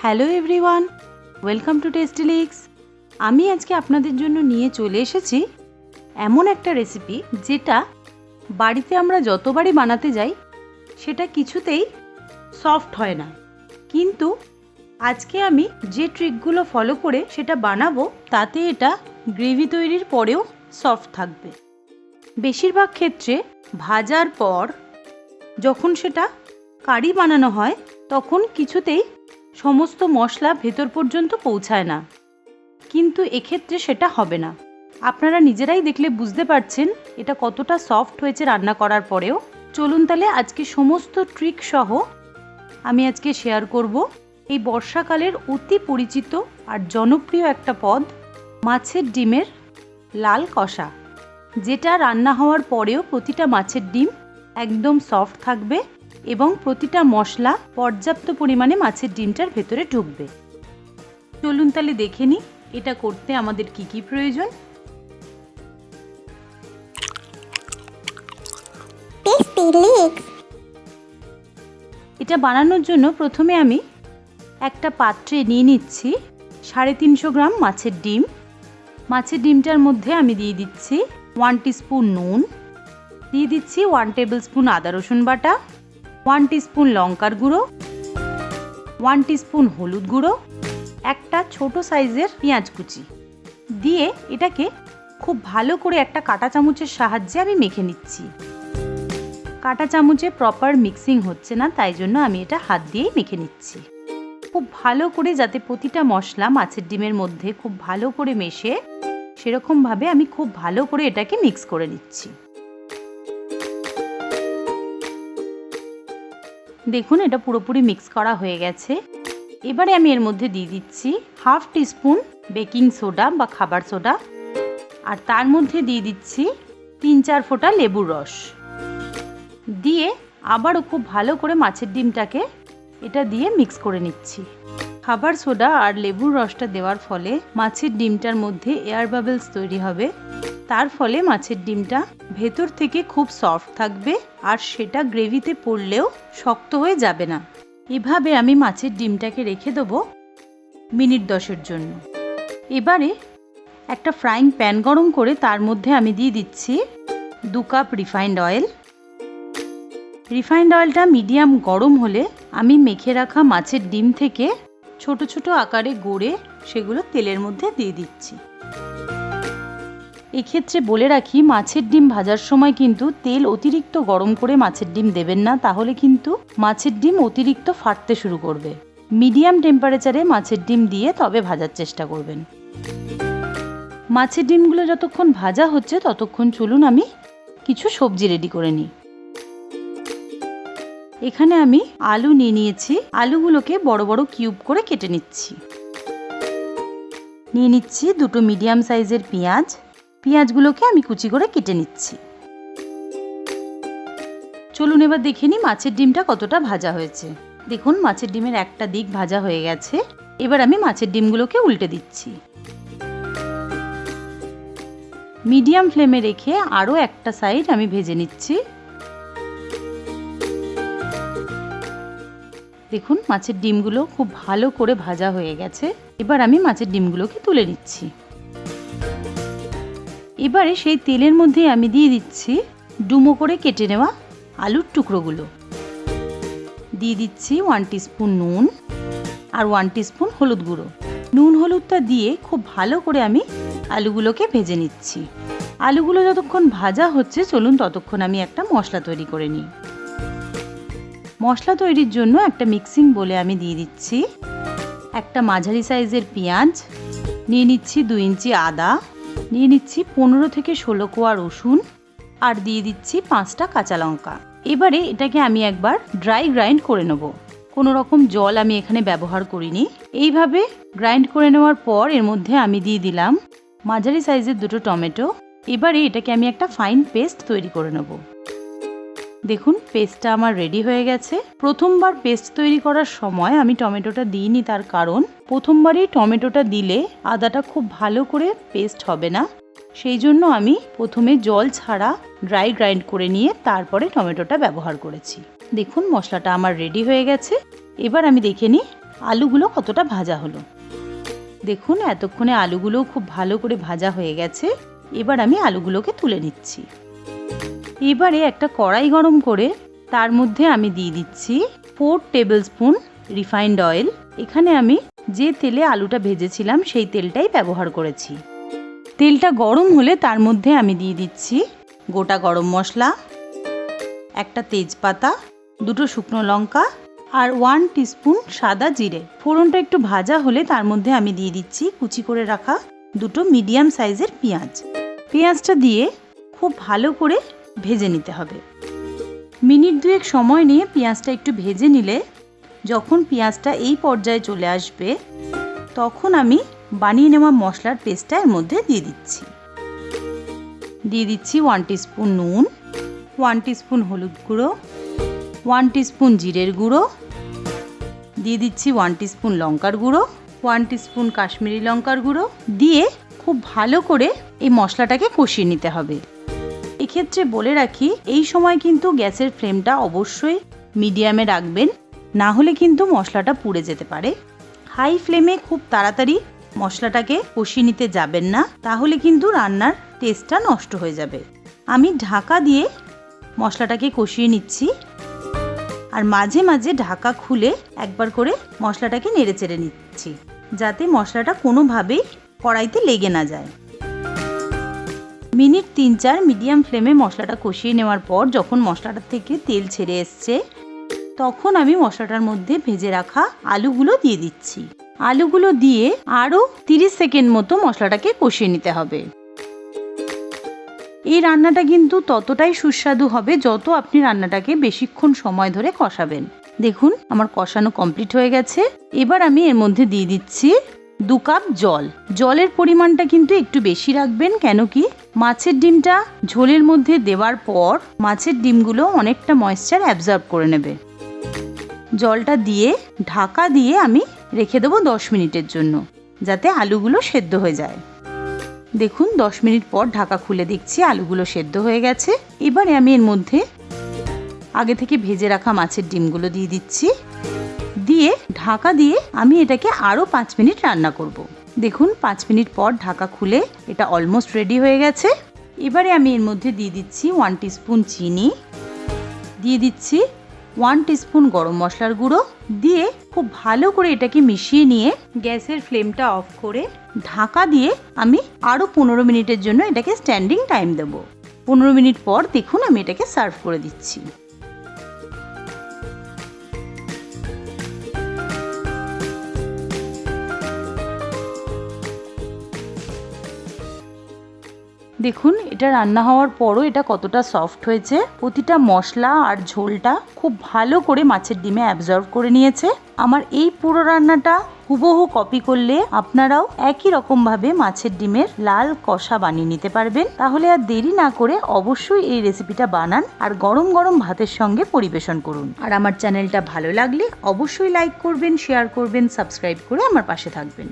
Hello everyone, welcome to tasty leaks. আমি আজকে আপনাদের জন্য নিয়ে চলে এসেছি এমন একটা রেসিপি যেটা বাড়িতে আমরা যতবারই বানাতে যাই সেটা কিছুতেই সফট হয় না, কিন্তু আজকে আমি যে ট্রিকগুলো ফলো করে সেটা বানাবো তাতে এটা গ্রেভি তৈরির পরেও সফট থাকবে। বেশিরভাগ ক্ষেত্রে ভাজার পর যখন সেটা কারি বানানো হয় তখন কিছুতেই সমস্ত মশলা ভেতর পর্যন্ত পৌঁছায় না, কিন্তু এক্ষেত্রে সেটা হবে না। আপনারা নিজেরাই দেখলে বুঝতে পারছেন এটা কতটা সফট হয়েছে রান্না করার পরেও। চলুন তাহলে আজকে সমস্ত ট্রিক সহ আমি আজকে শেয়ার করব এই বর্ষাকালের অতি পরিচিত আর জনপ্রিয় একটা পদ, মাছের ডিমের লাল কষা, যেটা রান্না হওয়ার পরেও প্রতিটা মাছের ডিম একদম সফট থাকবে এবং প্রতিটা মশলা পর্যাপ্ত পরিমাণে মাছের ডিমটার ভেতরে ঢুকবে। চলুন তাহলে দেখে নিই এটা করতে আমাদের কি কি প্রয়োজন। এটা বানানোর জন্য প্রথমে আমি একটা পাত্রে নিয়ে নিচ্ছি 350 গ্রাম মাছের ডিম। মাছের ডিমটার মধ্যে আমি দিয়ে দিচ্ছি 1 টিস্পুন নুন, দিয়ে দিচ্ছি 1 টেবিল স্পুন আদা রসুন বাটা, 1 টিস্পুন লঙ্কার গুঁড়ো, 1 টিস্পুন হলুদ গুঁড়ো, একটা ছোট সাইজের পেঁয়াজ কুচি দিয়ে এটাকে খুব ভালো করে একটা কাঁটা চামচের সাহায্যে আমি মেখে নিচ্ছি। কাঁটা চামচে প্রপার মিক্সিং হচ্ছে না, তাই জন্য আমি এটা হাত দিয়েই মেখে নিচ্ছি খুব ভালো করে, যাতে প্রতিটা মশলা মাছের ডিমের মধ্যে খুব ভালো করে মেশে, সেরকমভাবে আমি খুব ভালো করে এটাকে মিক্স করে নিচ্ছি। দেখুন এটা পুরোপুরি মিক্স করা হয়ে গেছে। এবারে আমি এর মধ্যে দিয়ে দিচ্ছি 1/2 টিস্পুন বেকিং সোডা বা খাবার সোডা, আর তার মধ্যে দিয়ে দিচ্ছি 3-4 ফোঁটা লেবুর রস দিয়ে আবারও খুব ভালো করে মাছের ডিমটাকে এটা দিয়ে মিক্স করে নিচ্ছি। খাবার সোডা আর লেবুর রসটা দেওয়ার ফলে মাছের ডিমটার মধ্যে এয়ার বাবলস তৈরি হবে, তার ফলে মাছের ডিমটা ভেতর থেকে খুব সফট থাকবে আর সেটা গ্রেভিতে পড়লেও শক্ত হয়ে যাবে না। এভাবে আমি মাছের ডিমটাকে রেখে দেবো মিনিট 10-এর জন্য। এবারে একটা ফ্রাইং প্যান গরম করে তার মধ্যে আমি দিয়ে দিচ্ছি 2 কাপ রিফাইন্ড অয়েল। রিফাইন্ড অয়েলটা মিডিয়াম গরম হলে আমি মেখে রাখা মাছের ডিম থেকে ছোট ছোট আকারে গড়ে সেগুলো তেলের মধ্যে দিয়ে দিচ্ছি। এক্ষেত্রে বলে রাখি, মাছের ডিম ভাজার সময় কিন্তু তেল অতিরিক্ত গরম করে মাছের ডিম দেবেন না, তাহলে কিন্তু মাছের ডিম অতিরিক্ত ফাটতে শুরু করবে। মিডিয়াম টেম্পারেচারে মাছের ডিম দিয়ে তবে ভাজার চেষ্টা করবেন। মাছের ডিমগুলো যতক্ষণ ভাজা হচ্ছে ততক্ষণ চলুন আমি কিছু সবজি রেডি করে নিই। এখানে আমি আলু নিয়ে নিয়েছি, আলুগুলোকে বড় বড় কিউব করে কেটে নিচ্ছি। নিয়ে নিচ্ছি 2টো মিডিয়াম সাইজের পেঁয়াজ, পেঁয়াজগুলোকে আমি কুচি করে কেটে নিচ্ছি। চলুন এবার দেখে নিই মাছের ডিমটা কতটা ভাজা হয়েছে। দেখুন মাছের ডিমের একটা দিক ভাজা হয়ে গেছে। এবার আমি মাছের ডিমগুলোকে উল্টে দিচ্ছি। মিডিয়াম ফ্লেমে রেখে আরও একটা সাইড আমি ভেজে নিচ্ছি। দেখুন মাছের ডিমগুলো খুব ভালো করে ভাজা হয়ে গেছে। এবার আমি মাছের ডিমগুলোকে তুলে নিচ্ছি। এবারে সেই তেলের মধ্যে আমি দিয়ে দিচ্ছি ডুমো করে কেটে নেওয়া আলুর টুকরোগুলো, দিয়ে দিচ্ছি 1 টিস্পুন নুন আর 1 টিস্পুন হলুদ গুঁড়ো। নুন হলুদটা দিয়ে খুব ভালো করে আমি আলুগুলোকে ভেজে নিচ্ছি। আলুগুলো যতক্ষণ ভাজা হচ্ছে চলুন ততক্ষণ আমি একটা মশলা তৈরি করে নিই। মশলা তৈরির জন্য একটা মিক্সিং বলে আমি দিয়ে দিচ্ছি একটা মাঝারি সাইজের পেঁয়াজ, নিয়ে নিচ্ছি 2 ইঞ্চি আদা, নিয়ে নিচ্ছি 15 থেকে 16 কোয়া রসুন, আর দিয়ে দিচ্ছি 5টা কাঁচা লঙ্কা। এবারে এটাকে আমি একবার ড্রাই গ্রাইন্ড করে নেব। কোনো রকম জল আমি এখানে ব্যবহার করিনি। এইভাবে গ্রাইন্ড করে নেওয়ার পর এর মধ্যে আমি দিয়ে দিলাম মাঝারি সাইজের 2টো টমেটো। এবারে এটাকে আমি একটা ফাইন পেস্ট তৈরি করে নেব। দেখুন পেস্টটা আমার রেডি হয়ে গেছে। প্রথমবার পেস্ট তৈরি করার সময় আমি টমেটোটা দিইনি, তার কারণ প্রথমবারই টমেটোটা দিলে আদাটা খুব ভালো করে পেস্ট হবে না, সেই জন্য আমি প্রথমে জল ছাড়া ড্রাই গ্রাইন্ড করে নিয়ে তারপরে টমেটোটা ব্যবহার করেছি। দেখুন মশলাটা আমার রেডি হয়ে গেছে। এবার আমি দেখে নিই আলুগুলো কতটা ভাজা হলো। দেখুন এতক্ষণে আলুগুলো খুব ভালো করে ভাজা হয়ে গেছে। এবার আমি আলুগুলোকে তুলে নিচ্ছি। এবারে একটা কড়াই গরম করে তার মধ্যে আমি দিয়ে দিচ্ছি 4 টেবিল স্পুন রিফাইন্ড অয়েল। এখানে আমি যে তেলে আলুটা ভেজেছিলাম সেই তেলটাই ব্যবহার করেছি। তেলটা গরম হলে তার মধ্যে আমি দিয়ে দিচ্ছি গোটা গরম মশলা, একটা তেজপাতা, 2টো শুকনো লঙ্কা আর 1 টিস্পুন সাদা জিরে। ফোড়নটা একটু ভাজা হলে তার মধ্যে আমি দিয়ে দিচ্ছি কুচি করে রাখা 2টো মিডিয়াম সাইজের পেঁয়াজ। পেঁয়াজটা দিয়ে খুব ভালো করে ভেজে নিতে হবে। মিনিট 2 সময় নিয়ে পেঁয়াজটা একটু ভেজে নিলে যখন পেঁয়াজটা এই পর্যায়ে চলে আসবে তখন আমি বানিয়ে নেওয়া মশলার পেস্টটা এর মধ্যে দিয়ে দিচ্ছি 1 টিস্পুন নুন, 1 টিস্পুন হলুদ গুঁড়ো, 1 টিস্পুন জিরের গুঁড়ো, দিয়ে দিচ্ছি 1 টিস্পুন লঙ্কার গুঁড়ো, 1 টিস্পুন কাশ্মীরি লঙ্কার গুঁড়ো দিয়ে খুব ভালো করে এই মশলাটাকে কষিয়ে নিতে হবে। এক্ষেত্রে বলে রাখি, এই সময় কিন্তু গ্যাসের ফ্লেমটা অবশ্যই মিডিয়ামে রাখবেন, না হলে কিন্তু মশলাটা পুড়ে যেতে পারে। হাই ফ্লেমে খুব তাড়াতাড়ি মশলাটাকে কষিয়ে নিতে যাবেন না, তাহলে কিন্তু রান্নার টেস্টটা নষ্ট হয়ে যাবে। আমি ঢাকা দিয়ে মশলাটাকে কষিয়ে নিচ্ছি আর মাঝে মাঝে ঢাকা খুলে একবার করে মশলাটাকে নেড়ে চেড়ে নিচ্ছি, যাতে মশলাটা কোনোভাবেই কড়াইতে লেগে না যায়। মিনিট 3-4 মিডিয়াম ফ্লেমে মশলাটা কষিয়ে নেওয়ার পর যখন মশলাটা থেকে তেল ছেড়ে এসছে তখন আমি মশলাটার মধ্যে ভেজে রাখা আলুগুলো দিয়ে দিচ্ছি। আলুগুলো দিয়ে আরও 30 সেকেন্ড মতো মশলাটাকে কষিয়ে নিতে হবে। এই রান্নাটা কিন্তু ততটাই সুস্বাদু হবে যত আপনি রান্নাটাকে বেশিক্ষণ সময় ধরে কষাবেন। দেখুন আমার কষানো কমপ্লিট হয়ে গেছে। এবার আমি এর মধ্যে দিয়ে দিচ্ছি 2 কাপ জল। জলের পরিমাণটা কিন্তু একটু বেশি রাখবেন, কেন কি মাছের ডিমটা ঝোলের মধ্যে দেওয়ার পর মাছের ডিমগুলো অনেকটা ময়েশ্চার অ্যাবজর্ব করে নেবে। জলটা দিয়ে ঢাকা দিয়ে আমি রেখে দেবো 10 মিনিটের জন্য, যাতে আলুগুলো সেদ্ধ হয়ে যায়। দেখুন 10 মিনিট পর ঢাকা খুলে দেখছি আলুগুলো সেদ্ধ হয়ে গেছে। এবারে আমি এর মধ্যে আগে থেকে ভেজে রাখা মাছের ডিমগুলো দিয়ে দিচ্ছি, দিয়ে ঢাকা দিয়ে আমি এটাকে আরও 5 মিনিট রান্না করব। দেখুন 5 মিনিট পর ঢাকা খুলে এটা অলমোস্ট রেডি হয়ে গেছে। এবারে আমি এর মধ্যে দিয়ে দিচ্ছি 1 টিস্পুন চিনি, দিয়ে দিচ্ছি 1 টিস্পুন গরম মশলার গুঁড়ো, দিয়ে খুব ভালো করে এটাকে মিশিয়ে নিয়ে গ্যাসের ফ্লেমটা অফ করে ঢাকা দিয়ে আমি আরও 15 মিনিটের জন্য এটাকে স্ট্যান্ডিং টাইম দেব। 15 মিনিট পর দেখুন আমি এটাকে সার্ভ করে দিচ্ছি। দেখুন এটা রান্না হওয়ার পরও এটা কতটা সফট হয়েছে। প্রতিটা মশলা আর ঝোলটা খুব ভালো করে মাছের ডিমে অ্যাবজর্ব করে নিয়েছে। আমার এই পুরো রান্নাটা হুবহু কপি করলে আপনারাও একই রকমভাবে মাছের ডিমের লাল কষা বানিয়ে নিতে পারবেন। তাহলে আর দেরি না করে অবশ্যই এই রেসিপিটা বানান আর গরম গরম ভাতের সঙ্গে পরিবেশন করুন। আর আমার চ্যানেলটা ভালো লাগলে অবশ্যই লাইক করবেন, শেয়ার করবেন, সাবস্ক্রাইব করে আমার পাশে থাকবেন।